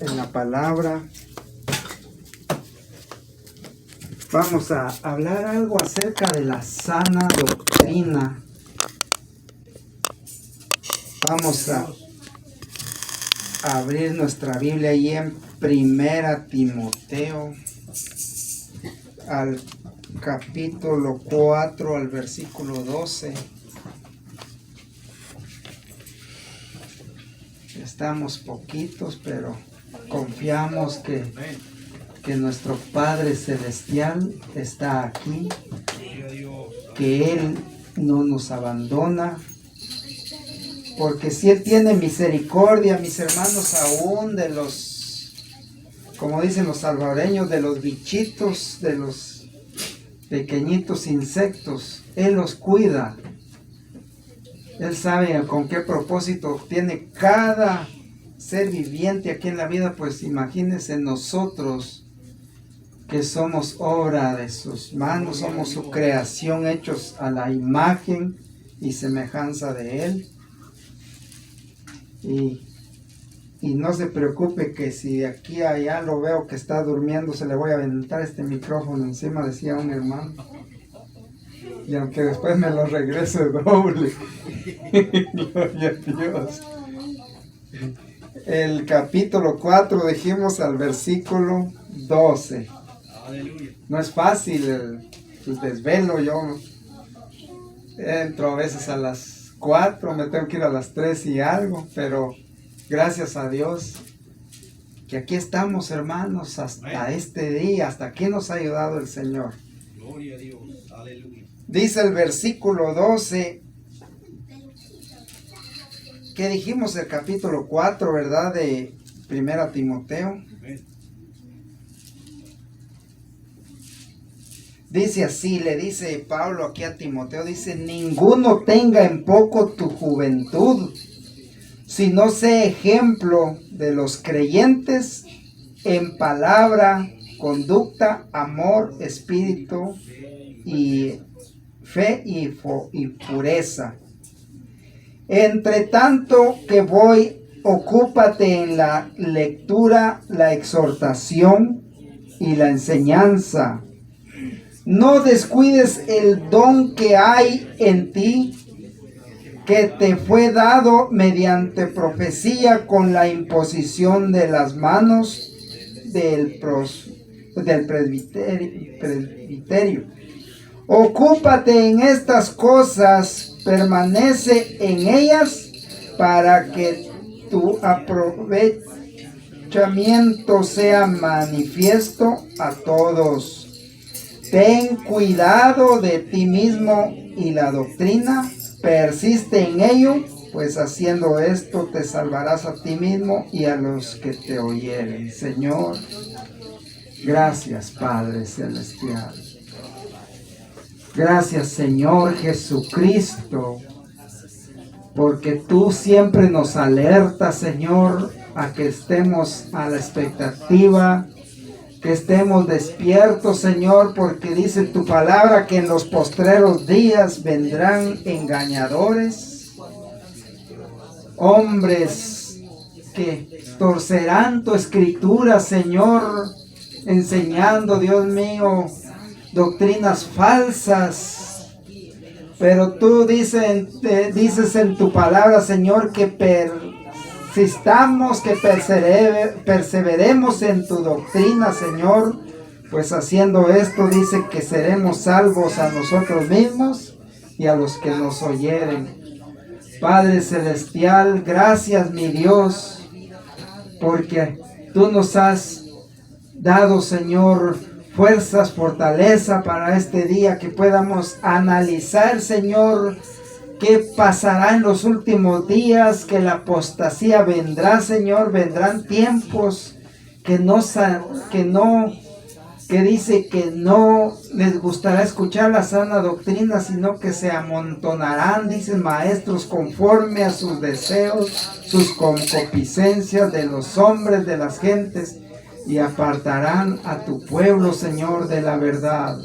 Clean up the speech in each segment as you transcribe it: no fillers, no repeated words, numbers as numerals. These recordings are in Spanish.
en la palabra. Vamos a hablar algo acerca de la sana doctrina. Vamos a abrir nuestra Biblia ahí en Primera Timoteo, al capítulo 4, al versículo 12. Estamos poquitos, pero confiamos que nuestro Padre Celestial está aquí, que Él no nos abandona, porque si Él tiene misericordia, mis hermanos, aún de los, como dicen los salvadoreños, de los bichitos, de los pequeñitos insectos, Él los cuida. Él sabe con qué propósito tiene cada ser viviente aquí en la vida. Pues imagínense nosotros que somos obra de sus manos, somos su creación, hechos a la imagen y semejanza de Él. Y no se preocupe que si de aquí a allá lo veo que está durmiendo, se le voy a aventar este micrófono encima, decía un hermano. Y aunque después me lo regrese doble. Gloria a Dios. El capítulo 4, dijimos al versículo 12. No es fácil el desvelo. Yo entro a veces a las 4, me tengo que ir a las 3 y algo, pero gracias a Dios que aquí estamos, hermanos, hasta este día, hasta aquí nos ha ayudado el Señor. Gloria a Dios, aleluya. Dice el versículo 12, que dijimos el capítulo 4, ¿verdad? De Primera Timoteo. Dice así, le dice Pablo aquí a Timoteo, dice: ninguno tenga en poco tu juventud, sino sé ejemplo de los creyentes en palabra, conducta, amor, espíritu y fe y pureza. Entre tanto que voy, ocúpate en la lectura, la exhortación y la enseñanza. No descuides el don que hay en ti, que te fue dado mediante profecía con la imposición de las manos del presbiterio. Ocúpate en estas cosas, permanece en ellas, para que tu aprovechamiento sea manifiesto a todos. Ten cuidado de ti mismo y la doctrina, persiste en ello, pues haciendo esto te salvarás a ti mismo y a los que te oyeren. Señor, gracias, Padre Celestial. Gracias, Señor Jesucristo, porque tú siempre nos alertas, Señor, a que estemos a la expectativa, que estemos despiertos, Señor, porque dice tu palabra que en los postreros días vendrán engañadores, hombres que torcerán tu escritura, Señor, enseñando, Dios mío, doctrinas falsas. Pero tú dices en tu palabra, Señor, que persistamos, que perseveremos en tu doctrina, Señor, pues haciendo esto dice que seremos salvos a nosotros mismos y a los que nos oyeren. Padre Celestial, gracias, mi Dios, porque tú nos has dado, Señor, fuerzas, fortaleza para este día, que podamos analizar, Señor, qué pasará en los últimos días, que la apostasía vendrá, Señor, vendrán tiempos que dice que no les gustará escuchar la sana doctrina, sino que se amontonarán, dicen, maestros conforme a sus deseos, sus concupiscencias de los hombres, de las gentes, y apartarán a tu pueblo, Señor, de la verdad.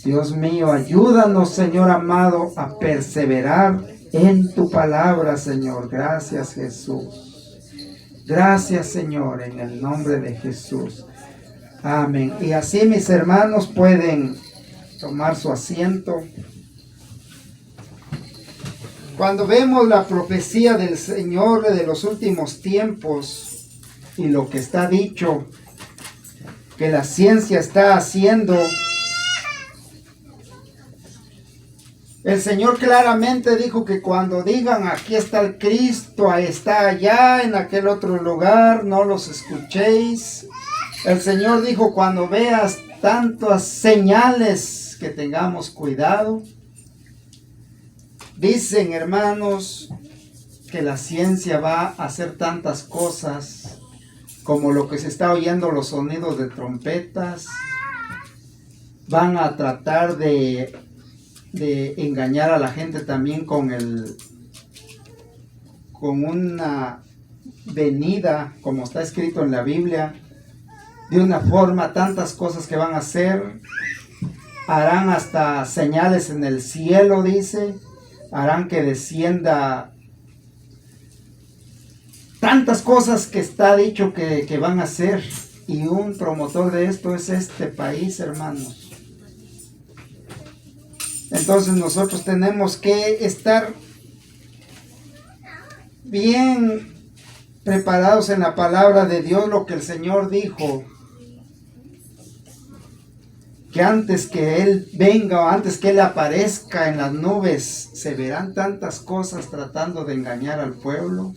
Dios mío, ayúdanos, Señor amado, a perseverar en tu palabra, Señor. Gracias, Jesús. Gracias, Señor, en el nombre de Jesús. Amén. Y así, mis hermanos, pueden tomar su asiento. Cuando vemos la profecía del Señor de los últimos tiempos y lo que está dicho, que la ciencia está haciendo, el Señor claramente dijo que cuando digan aquí está el Cristo, ahí está allá en aquel otro lugar, no los escuchéis. El Señor dijo cuando veas tantas señales que tengamos cuidado. Dicen, hermanos, que la ciencia va a hacer tantas cosas como lo que se está oyendo, los sonidos de trompetas. Van a tratar de engañar a la gente también con una venida, como está escrito en la Biblia, de una forma, tantas cosas que van a hacer. Harán hasta señales en el cielo, dice. Harán que descienda tantas cosas que está dicho que van a hacer. Y un promotor de esto es este país, hermanos. Entonces nosotros tenemos que estar bien preparados en la palabra de Dios, lo que el Señor dijo. Que antes que Él venga o antes que Él aparezca en las nubes, se verán tantas cosas tratando de engañar al pueblo.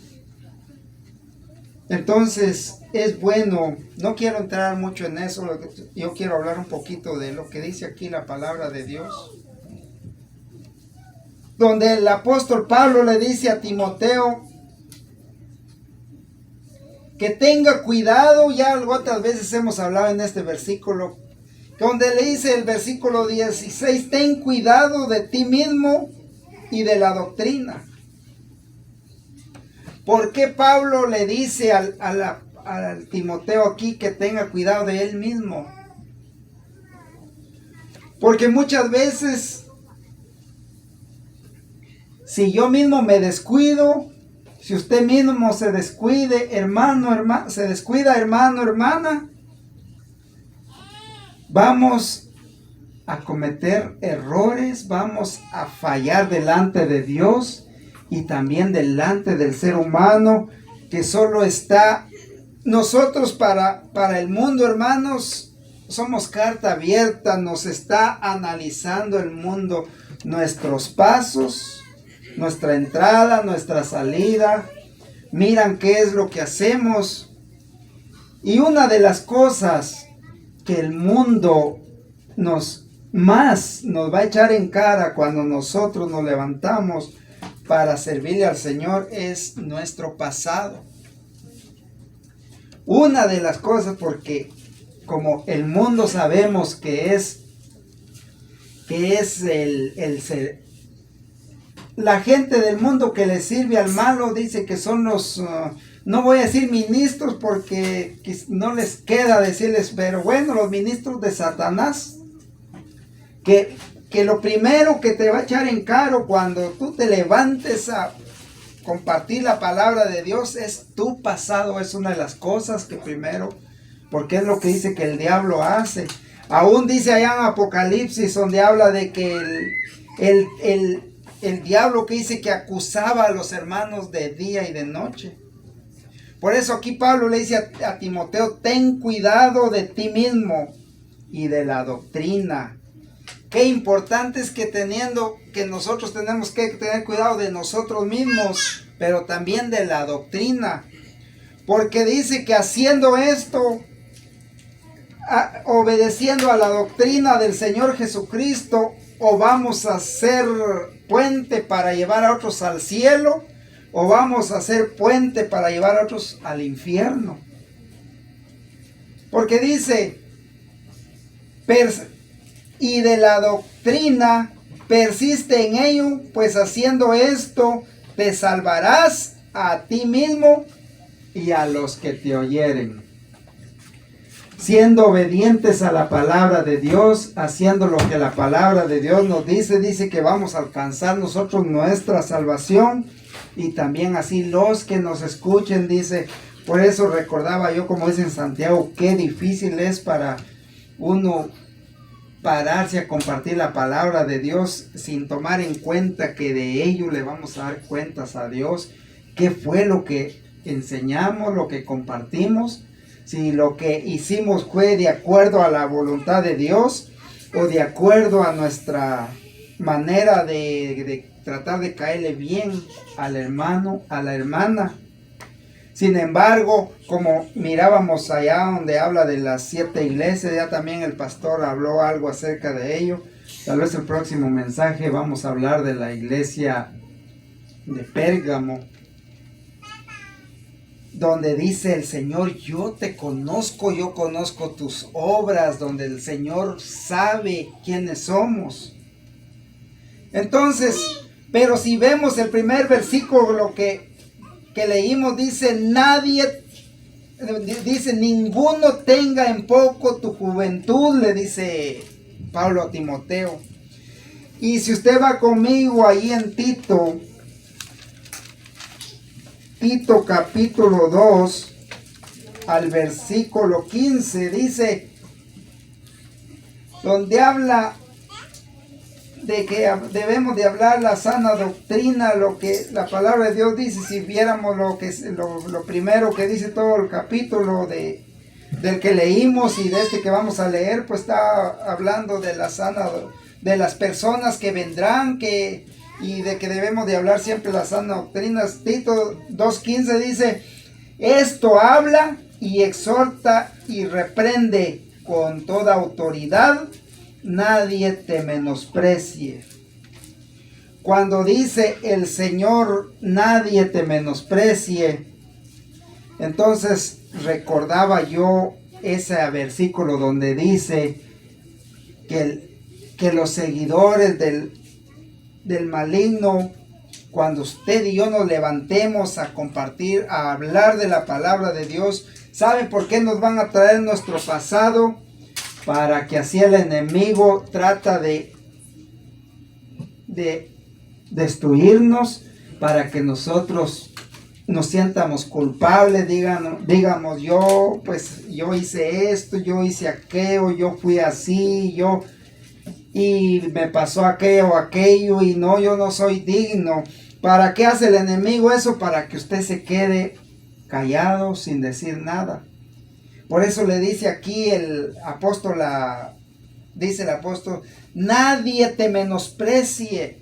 Entonces es bueno, no quiero entrar mucho en eso, yo quiero hablar un poquito de lo que dice aquí la palabra de Dios. Donde el apóstol Pablo le dice a Timoteo que tenga cuidado, ya otras veces hemos hablado en este versículo, donde le dice el versículo 16, ten cuidado de ti mismo y de la doctrina. ¿Por qué Pablo le dice al Timoteo aquí que tenga cuidado de él mismo? Porque muchas veces, si yo mismo me descuido, si usted mismo se descuide, hermano, hermana, vamos a cometer errores, vamos a fallar delante de Dios y también delante del ser humano, que solo está, nosotros para el mundo, hermanos, somos carta abierta, nos está analizando el mundo, nuestros pasos, nuestra entrada, nuestra salida, miran qué es lo que hacemos. Y una de las cosas que el mundo nos va a echar en cara cuando nosotros nos levantamos para servirle al Señor es nuestro pasado. Una de las cosas, porque como el mundo sabemos que es la gente del mundo que le sirve al malo, dice que son los, no voy a decir ministros porque no les queda decirles, pero bueno, los ministros de Satanás, que lo primero que te va a echar en cara cuando tú te levantes a compartir la palabra de Dios es tu pasado. Es una de las cosas que primero, porque es lo que dice que el diablo hace. Aún dice allá en Apocalipsis, donde habla de que el diablo, que dice que acusaba a los hermanos de día y de noche. Por eso aquí Pablo le dice a Timoteo, ten cuidado de ti mismo y de la doctrina. Qué importante es que nosotros tenemos que tener cuidado de nosotros mismos, pero también de la doctrina. Porque dice que haciendo esto, obedeciendo a la doctrina del Señor Jesucristo, o vamos a ser puente para llevar a otros al cielo, o vamos a ser puente para llevar a otros al infierno. Porque dice, y de la doctrina persiste en ello, pues haciendo esto te salvarás a ti mismo y a los que te oyeren. Siendo obedientes a la palabra de Dios, haciendo lo que la palabra de Dios nos dice que vamos a alcanzar nosotros nuestra salvación, y también así los que nos escuchen, dice, Por eso recordaba yo, como dice en Santiago, qué difícil es para uno pararse a compartir la palabra de Dios sin tomar en cuenta que de ello le vamos a dar cuentas a Dios. ¿Qué fue lo que enseñamos, lo que compartimos? Si lo que hicimos fue de acuerdo a la voluntad de Dios o de acuerdo a nuestra manera de tratar de caerle bien al hermano, a la hermana. Sin embargo, como mirábamos allá donde habla de las 7 iglesias, ya también el pastor habló algo acerca de ello. Tal vez el próximo mensaje vamos a hablar de la iglesia de Pérgamo, donde dice el Señor, yo te conozco, yo conozco tus obras, donde el Señor sabe quiénes somos. Entonces, pero si vemos el primer versículo, lo que leímos, dice, ninguno tenga en poco tu juventud, le dice Pablo a Timoteo. Y si usted va conmigo ahí en Tito capítulo 2, al versículo 15, dice, donde habla de que debemos de hablar la sana doctrina, lo que la palabra de Dios dice. Si viéramos lo primero que dice todo el capítulo del que leímos y de este que vamos a leer, pues está hablando de la sana, de las personas que vendrán, y de que debemos de hablar siempre la sana doctrina. Tito 2:15 dice, esto habla y exhorta y reprende con toda autoridad, nadie te menosprecie. Cuando dice el Señor, nadie te menosprecie, entonces recordaba yo ese versículo donde dice que los seguidores del maligno, cuando usted y yo nos levantemos a compartir, a hablar de la palabra de Dios, ¿saben por qué nos van a traer nuestro pasado? Para que así el enemigo trata de destruirnos, para que nosotros nos sientamos culpables, digamos, yo hice esto, yo hice aquello, yo fui así, y me pasó aquello, y no, yo no soy digno. ¿Para qué hace el enemigo eso? Para que usted se quede callado sin decir nada. Por eso le dice aquí dice el apóstol, nadie te menosprecie.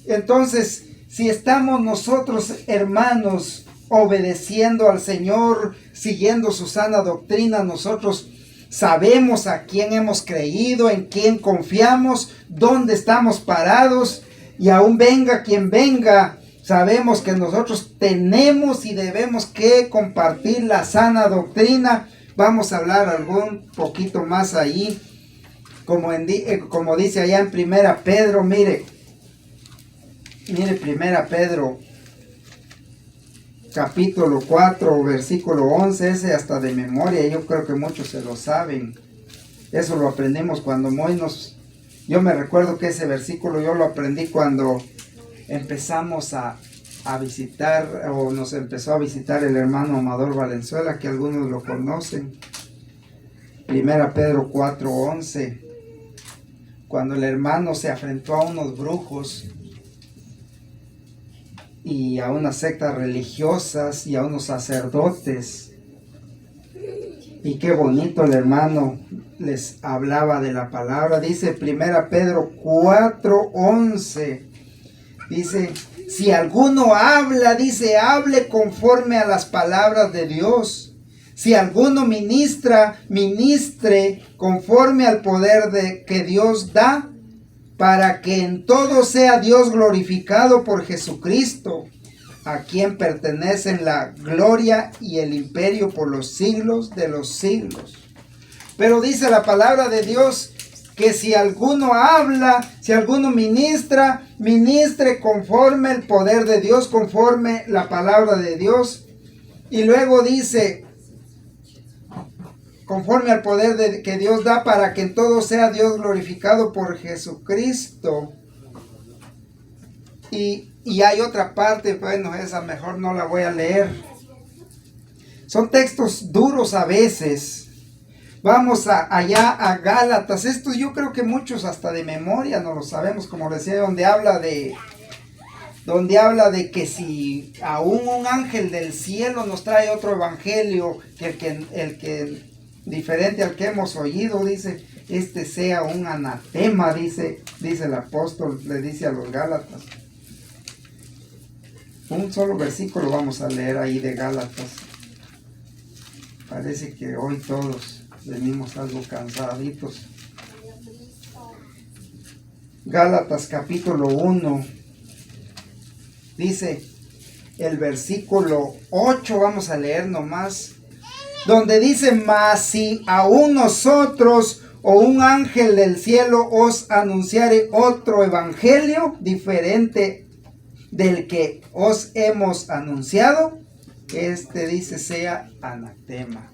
Entonces, si estamos nosotros, hermanos, obedeciendo al Señor, siguiendo su sana doctrina, nosotros sabemos a quién hemos creído, en quién confiamos, dónde estamos parados, y aún venga quien venga, sabemos que nosotros tenemos y debemos que compartir la sana doctrina. Vamos a hablar algún poquito más ahí, como dice allá en Primera Pedro. Mire Primera Pedro capítulo 4 versículo 11, ese hasta de memoria, yo creo que muchos se lo saben. Eso lo aprendimos cuando yo me recuerdo que ese versículo yo lo aprendí cuando empezamos a visitar, o nos empezó a visitar el hermano Amador Valenzuela, que algunos lo conocen. Primera Pedro 4:11, cuando el hermano se afrentó a unos brujos y a unas sectas religiosas y a unos sacerdotes, y qué bonito el hermano les hablaba de la palabra. Dice Primera Pedro 4:11, dice, si alguno habla, dice, hable conforme a las palabras de Dios. Si alguno ministra, ministre conforme al poder que Dios da, para que en todo sea Dios glorificado por Jesucristo, a quien pertenecen la gloria y el imperio por los siglos de los siglos. Pero dice la palabra de Dios que si alguno habla, si alguno ministra, ministre conforme el poder de Dios, conforme la palabra de Dios. Y luego dice, conforme al poder que Dios da, para que en todo sea Dios glorificado por Jesucristo. Y hay otra parte, bueno, esa mejor no la voy a leer. Son textos duros a veces. Vamos allá a Gálatas. Estos yo creo que muchos hasta de memoria no lo sabemos, como decía, donde habla de que si aún un ángel del cielo nos trae otro evangelio que el que diferente al que hemos oído, dice, este sea un anatema, dice el apóstol, le dice a los Gálatas. Un solo versículo vamos a leer ahí de Gálatas. Parece que hoy todos venimos algo cansaditos. Gálatas capítulo 1. Dice el versículo 8, vamos a leer nomás. Donde dice, mas si aún nosotros o un ángel del cielo os anunciare otro evangelio diferente del que os hemos anunciado, dice sea anatema.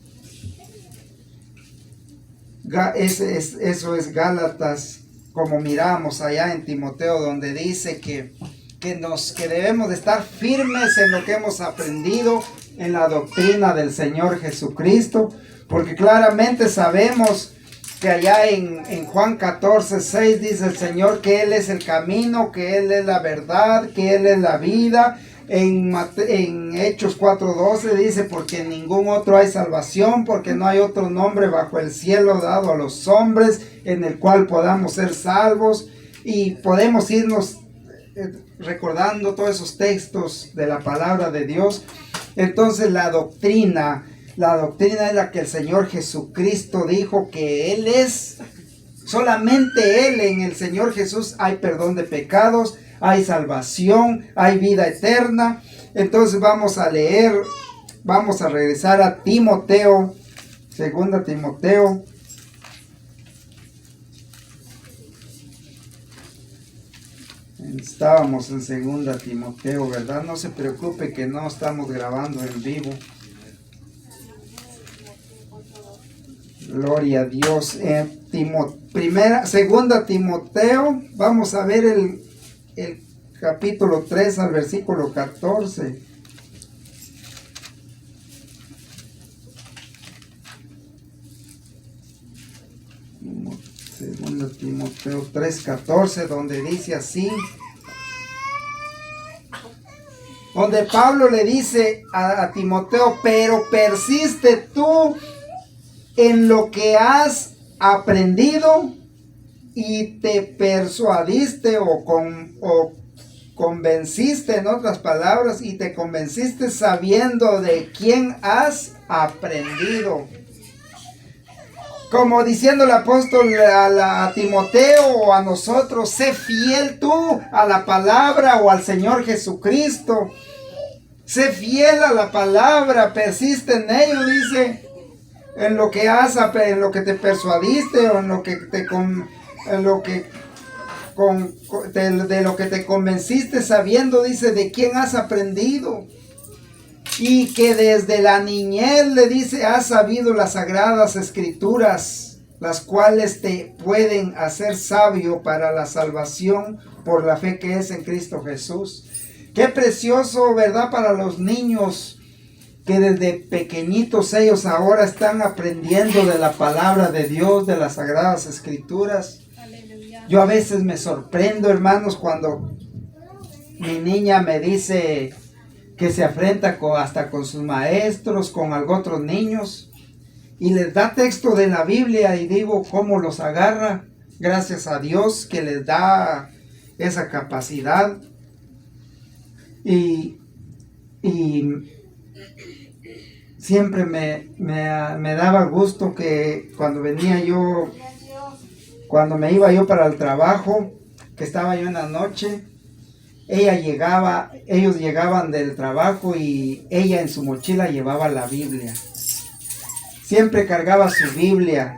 Eso es Gálatas, como miramos allá en Timoteo, donde dice que debemos de estar firmes en lo que hemos aprendido en la doctrina del Señor Jesucristo, porque claramente sabemos que allá en Juan 14:6 dice el Señor que Él es el camino, que Él es la verdad, que Él es la vida. En Hechos 4:12 dice, porque en ningún otro hay salvación, porque no hay otro nombre bajo el cielo dado a los hombres en el cual podamos ser salvos. Y podemos irnos recordando todos esos textos de la palabra de Dios. Entonces la doctrina es la que el Señor Jesucristo dijo que Él es, solamente Él, en el Señor Jesús hay perdón de pecados, hay salvación, hay vida eterna. Entonces vamos a regresar a Timoteo, 2 Timoteo. Estábamos en 2 Timoteo, ¿verdad? No se preocupe que no estamos grabando en vivo. Gloria a Dios. Segunda Timoteo, vamos a ver el capítulo 3 al versículo 14. Segunda Timoteo 3:14, donde dice así, donde Pablo le dice a Timoteo, pero persiste tú en lo que has aprendido y te persuadiste o convenciste, en otras palabras, y te convenciste sabiendo de quién has aprendido. Como diciendo el apóstol a Timoteo o a nosotros, sé fiel tú a la palabra o al Señor Jesucristo. Sé fiel a la palabra, persiste en ello, dice. En lo que te persuadiste o de lo que te convenciste sabiendo, dice, de quién has aprendido. Y que desde la niñez, le dice, has sabido las sagradas escrituras, las cuales te pueden hacer sabio para la salvación por la fe que es en Cristo Jesús. Qué precioso, ¿verdad? Para los niños, que desde pequeñitos ellos ahora están aprendiendo de la palabra de Dios, de las sagradas escrituras. Aleluya. Yo a veces me sorprendo, hermanos, cuando mi niña me dice que se afrenta hasta con sus maestros, con otros niños, y les da texto de la Biblia, y digo, ¿cómo los agarra? Gracias a Dios que les da esa capacidad. Y siempre me daba gusto que cuando me iba yo para el trabajo, que estaba yo en la noche, ellos llegaban del trabajo y ella en su mochila llevaba la Biblia. Siempre cargaba su Biblia.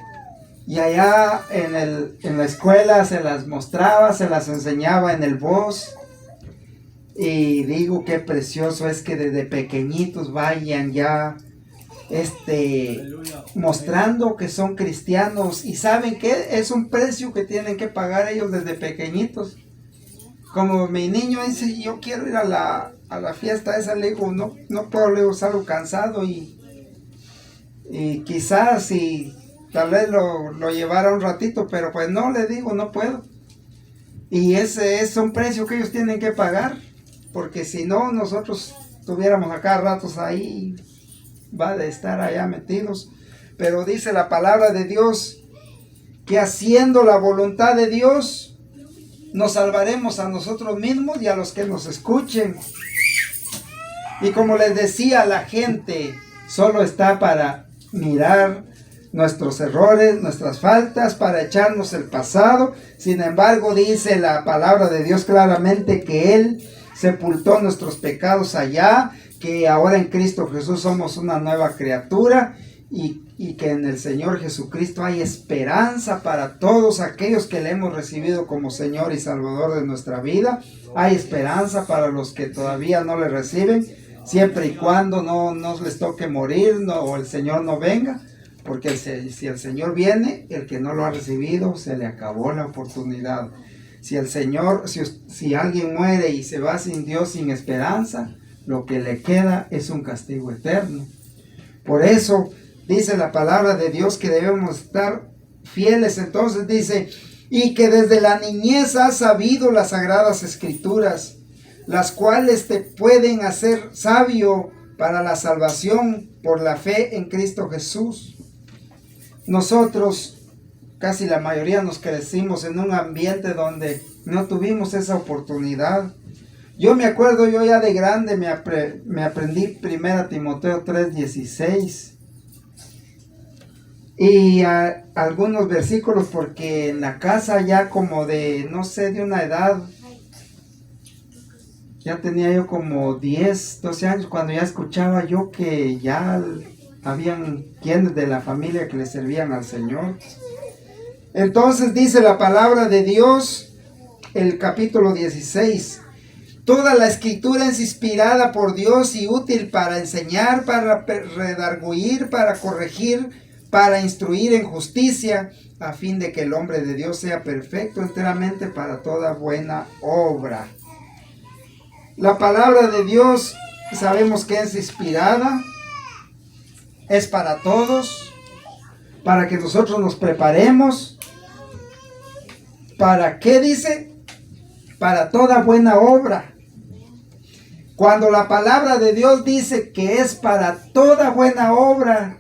Y allá en la escuela se las mostraba, se las enseñaba en el voz. Y digo, qué precioso es que desde pequeñitos vayan ya mostrando que son cristianos. Y saben que es un precio que tienen que pagar ellos desde pequeñitos. Como mi niño dice, yo quiero ir a la fiesta esa, le digo, no puedo, le digo, salgo cansado y Y quizás si tal vez lo llevara un ratito, pero pues no, le digo, no puedo. Y ese es un precio que ellos tienen que pagar, porque si no, nosotros estuviéramos acá ratos ahí, va de estar allá metidos. Pero dice la palabra de Dios que haciendo la voluntad de Dios nos salvaremos a nosotros mismos y a los que nos escuchen. Y como les decía, la gente solo está para mirar nuestros errores, nuestras faltas, para echarnos el pasado. Sin embargo, dice la palabra de Dios claramente que Él sepultó nuestros pecados allá, que ahora en Cristo Jesús somos una nueva criatura y que en el Señor Jesucristo hay esperanza para todos aquellos que le hemos recibido como Señor y Salvador de nuestra vida. Hay esperanza para los que todavía no le reciben, siempre y cuando no les toque morir o el Señor no venga. Porque si el Señor viene, el que no lo ha recibido, se le acabó la oportunidad. Si el Señor, si alguien muere y se va sin Dios, sin esperanza, lo que le queda es un castigo eterno. Por eso dice la palabra de Dios que debemos estar fieles. Entonces dice, y que desde la niñez has sabido las sagradas escrituras, las cuales te pueden hacer sabio para la salvación por la fe en Cristo Jesús. Nosotros, casi la mayoría, nos crecimos en un ambiente donde no tuvimos esa oportunidad. Yo me acuerdo, yo ya de grande me aprendí 1 Timoteo 3:16 y algunos versículos, porque en la casa ya como de, no sé, de una edad, ya tenía yo como 10, 12 años, cuando ya escuchaba yo que ya habían quienes de la familia que le servían al Señor. Entonces dice la palabra de Dios, el capítulo 16, toda la escritura es inspirada por Dios y útil para enseñar, para redarguir, para corregir, para instruir en justicia, a fin de que el hombre de Dios sea perfecto enteramente para toda buena obra. La palabra de Dios sabemos que es inspirada, es para todos, para que nosotros nos preparemos. ¿Para qué dice? Para toda buena obra. Cuando la palabra de Dios dice que es para toda buena obra,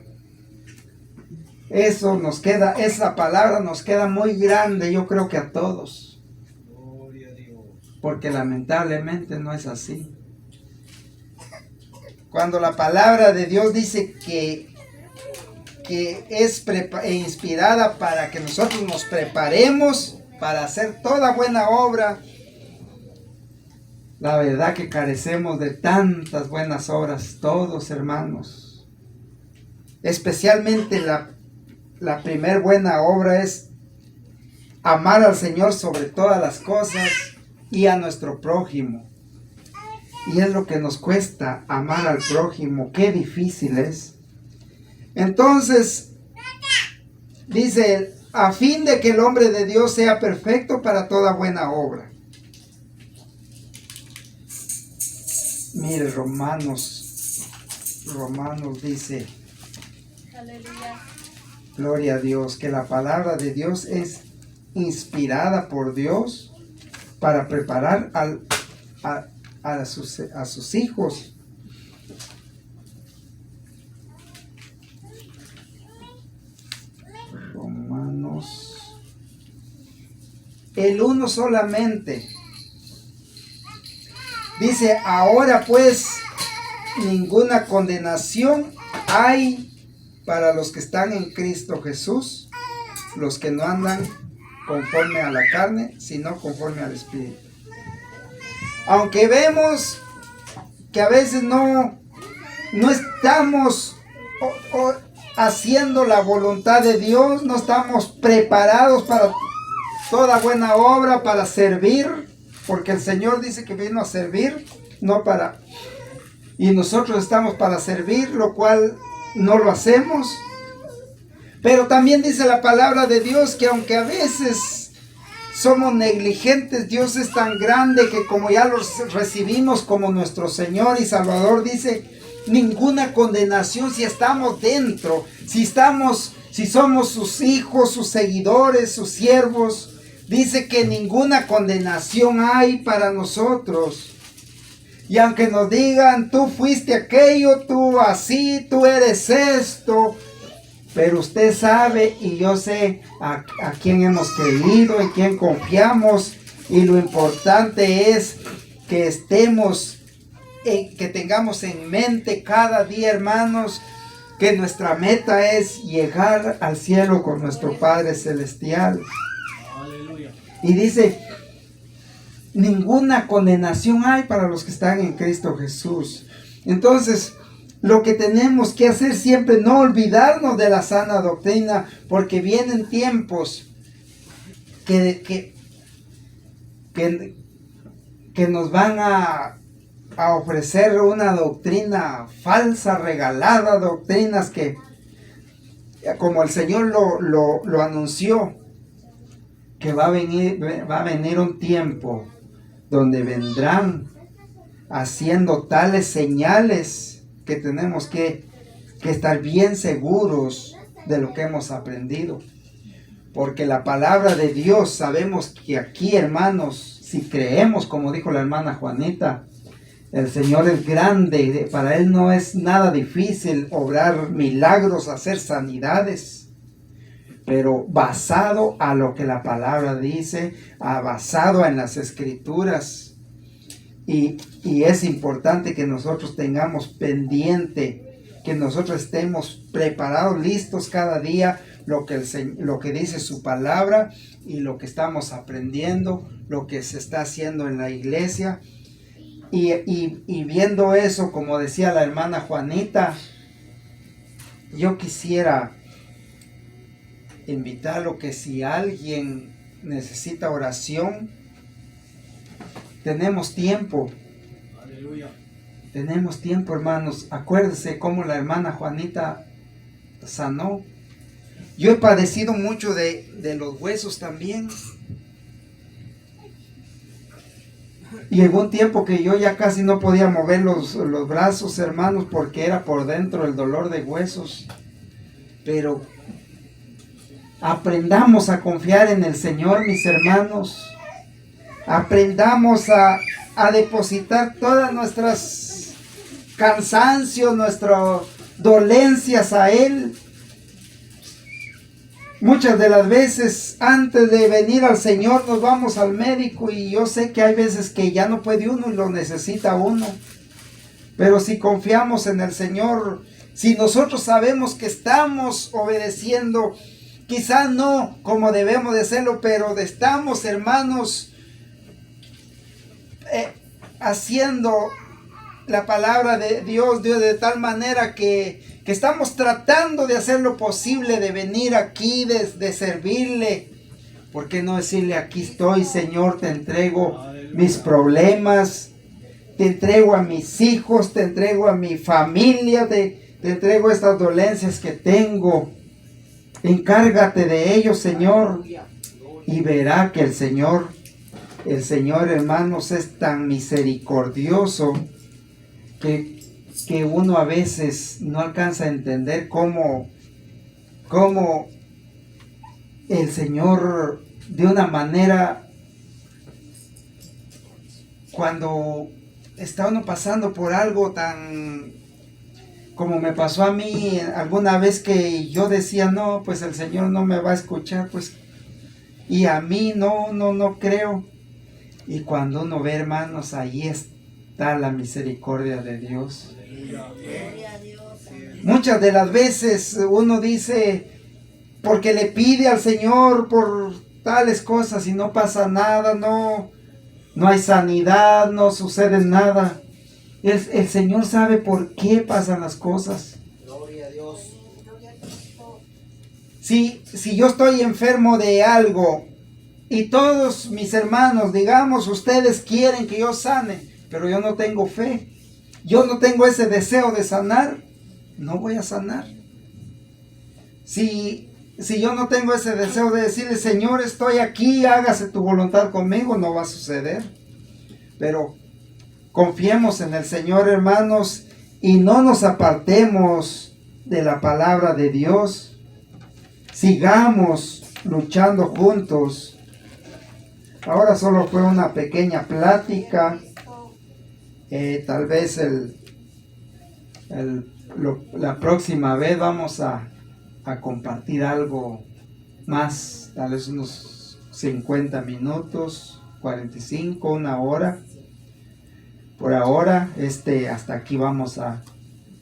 eso nos queda, esa palabra nos queda muy grande, yo creo que a todos. Porque lamentablemente no es así. Cuando la palabra de Dios dice que es inspirada para que nosotros nos preparemos para hacer toda buena obra, la verdad que carecemos de tantas buenas obras, todos hermanos. Especialmente la primer buena obra es amar al Señor sobre todas las cosas y a nuestro prójimo. Y es lo que nos cuesta amar al prójimo, qué difícil es. Entonces, dice, a fin de que el hombre de Dios sea perfecto para toda buena obra. Mire, Romanos dice, Aleluya. gloria a Dios, que la palabra de Dios es inspirada por Dios para preparar a sus hijos. Romanos, el uno solamente. Dice, ahora pues ninguna condenación hay para los que están en Cristo Jesús, los que no andan conforme a la carne, sino conforme al Espíritu. Aunque vemos que a veces no estamos haciendo la voluntad de Dios, no estamos preparados para toda buena obra, para servir, porque el Señor dice que vino a servir, no para... Y nosotros estamos para servir, lo cual no lo hacemos. Pero también dice la palabra de Dios que aunque a veces somos negligentes, Dios es tan grande que como ya los recibimos como nuestro Señor y Salvador, dice ninguna condenación si estamos dentro, si somos sus hijos, sus seguidores, sus siervos. Dice que ninguna condenación hay para nosotros. Y aunque nos digan, tú fuiste aquello, tú así, tú eres esto, pero usted sabe y yo sé a quién hemos creído, en quién confiamos. Y lo importante es que que tengamos en mente cada día, hermanos, que nuestra meta es llegar al cielo con nuestro Padre Celestial. Aleluya. Y dice, ninguna condenación hay para los que están en Cristo Jesús. Entonces, lo que tenemos que hacer siempre, no olvidarnos de la sana doctrina, porque vienen tiempos que nos van a ofrecer una doctrina falsa, regalada, doctrinas que, como el Señor lo anunció, que va a venir un tiempo donde vendrán haciendo tales señales que tenemos que estar bien seguros de lo que hemos aprendido. Porque la palabra de Dios, sabemos que aquí, hermanos, si creemos, como dijo la hermana Juanita, el Señor es grande, para Él no es nada difícil obrar milagros, hacer sanidades, pero basado a lo que la palabra dice, basado en las Escrituras. Y es importante que nosotros tengamos pendiente, que nosotros estemos preparados, listos cada día, lo que dice su palabra y lo que estamos aprendiendo, lo que se está haciendo en la iglesia. Y viendo eso, como decía la hermana Juanita, yo quisiera invitarlo que si alguien necesita oración, tenemos tiempo. Aleluya. Tenemos tiempo, hermanos. Acuérdense cómo la hermana Juanita sanó. Yo he padecido mucho de los huesos también. Llegó un tiempo que yo ya casi no podía mover los brazos, hermanos, porque era por dentro el dolor de huesos. Pero aprendamos a confiar en el Señor, mis hermanos. Aprendamos a depositar todas nuestras cansancios, nuestras dolencias a Él. Muchas de las veces antes de venir al Señor nos vamos al médico y yo sé que hay veces que ya no puede uno y lo necesita uno. Pero si confiamos en el Señor, si nosotros sabemos que estamos obedeciendo, quizá no como debemos de hacerlo, pero estamos, hermanos, haciendo la palabra de Dios de tal manera que estamos tratando de hacer lo posible, de venir aquí, de servirle. ¿Por qué no decirle, aquí estoy, Señor, te entrego mis problemas, te entrego a mis hijos, te entrego a mi familia, te entrego estas dolencias que tengo. Encárgate de ellos, Señor, y verá que el Señor, hermanos, es tan misericordioso que uno a veces no alcanza a entender cómo el Señor, de una manera, cuando está uno pasando por algo tan como me pasó a mí alguna vez, que yo decía, no, pues el Señor no me va a escuchar, pues, y a mí no creo. Y cuando uno ve, hermanos, ahí está la misericordia de Dios. Muchas de las veces uno dice, porque le pide al Señor por tales cosas y no pasa nada, no hay sanidad, no sucede nada. El Señor sabe por qué pasan las cosas. Gloria a Dios. Si yo estoy enfermo de algo y todos mis hermanos, digamos, ustedes quieren que yo sane, pero yo no tengo fe, yo no tengo ese deseo de sanar, no voy a sanar. Si yo no tengo ese deseo de decirle, Señor, estoy aquí, hágase tu voluntad conmigo, no va a suceder. Pero confiemos en el Señor, hermanos, y no nos apartemos de la palabra de Dios. Sigamos luchando juntos. Ahora solo fue una pequeña plática. Tal vez la próxima vez vamos a compartir algo más, tal vez unos 50 minutos, 45, una hora. Por ahora, hasta aquí vamos a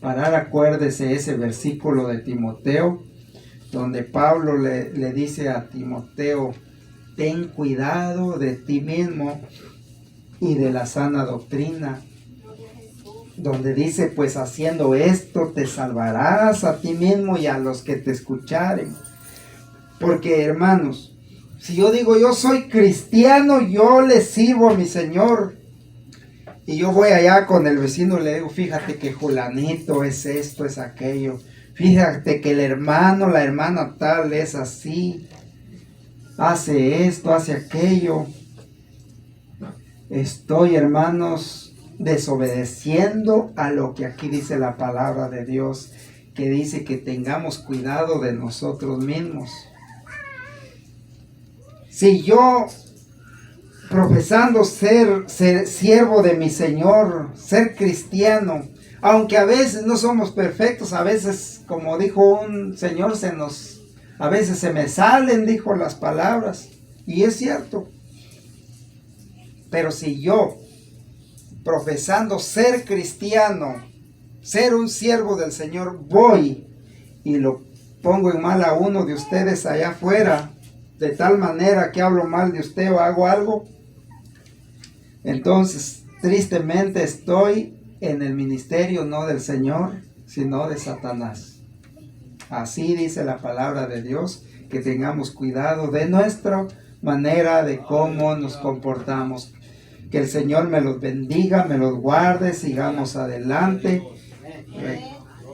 parar. Acuérdese ese versículo de Timoteo, donde Pablo le dice a Timoteo: ten cuidado de ti mismo y de la sana doctrina. Donde dice, pues haciendo esto te salvarás a ti mismo y a los que te escucharen. Porque, hermanos, si yo digo yo soy cristiano, yo le sirvo a mi Señor, y yo voy allá con el vecino y le digo, fíjate que Julanito es esto, es aquello, fíjate que el hermano, la hermana tal es así, hace esto, hace aquello, estoy, hermanos, desobedeciendo a lo que aquí dice la palabra de Dios, que dice que tengamos cuidado de nosotros mismos. Si yo, profesando ser siervo de mi Señor, ser cristiano, aunque a veces no somos perfectos, a veces, como dijo un señor, a veces se me salen, dijo, las palabras, y es cierto. Pero si yo, profesando ser cristiano, ser un siervo del Señor, voy y lo pongo en mal a uno de ustedes allá afuera, de tal manera que hablo mal de usted o hago algo, entonces tristemente estoy en el ministerio no del Señor, sino de Satanás. Así dice la palabra de Dios, que tengamos cuidado de nuestra manera, de cómo nos comportamos. Que el Señor me los bendiga, me los guarde, sigamos adelante.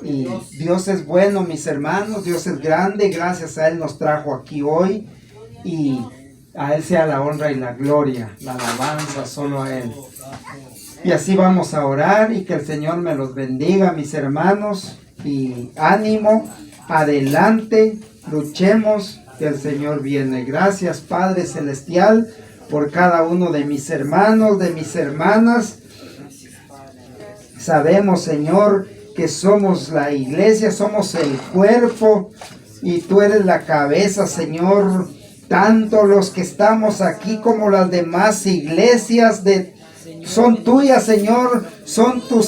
Y Dios es bueno, mis hermanos, Dios es grande, gracias a Él nos trajo aquí hoy. Y a Él sea la honra y la gloria, la alabanza solo a Él. Y así vamos a orar y que el Señor me los bendiga, mis hermanos. Y ánimo, adelante, luchemos, que el Señor viene. Gracias, Padre Celestial, por cada uno de mis hermanos, de mis hermanas. Sabemos, Señor, que somos la iglesia, somos el cuerpo y tú eres la cabeza, Señor. Tanto los que estamos aquí como las demás iglesias son tuyas, Señor. Son tu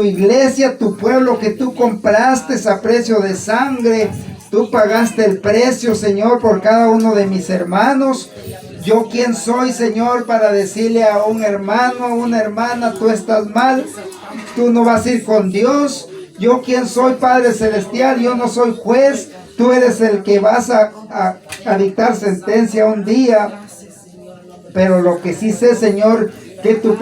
iglesia, tu pueblo que tú compraste a precio de sangre. Tú pagaste el precio, Señor, por cada uno de mis hermanos. Yo, ¿quién soy, Señor, para decirle a un hermano, a una hermana, tú estás mal, tú no vas a ir con Dios? Yo, ¿quién soy, Padre Celestial? Yo no soy juez, tú eres el que vas a dictar sentencia un día. Pero lo que sí sé, Señor, que tu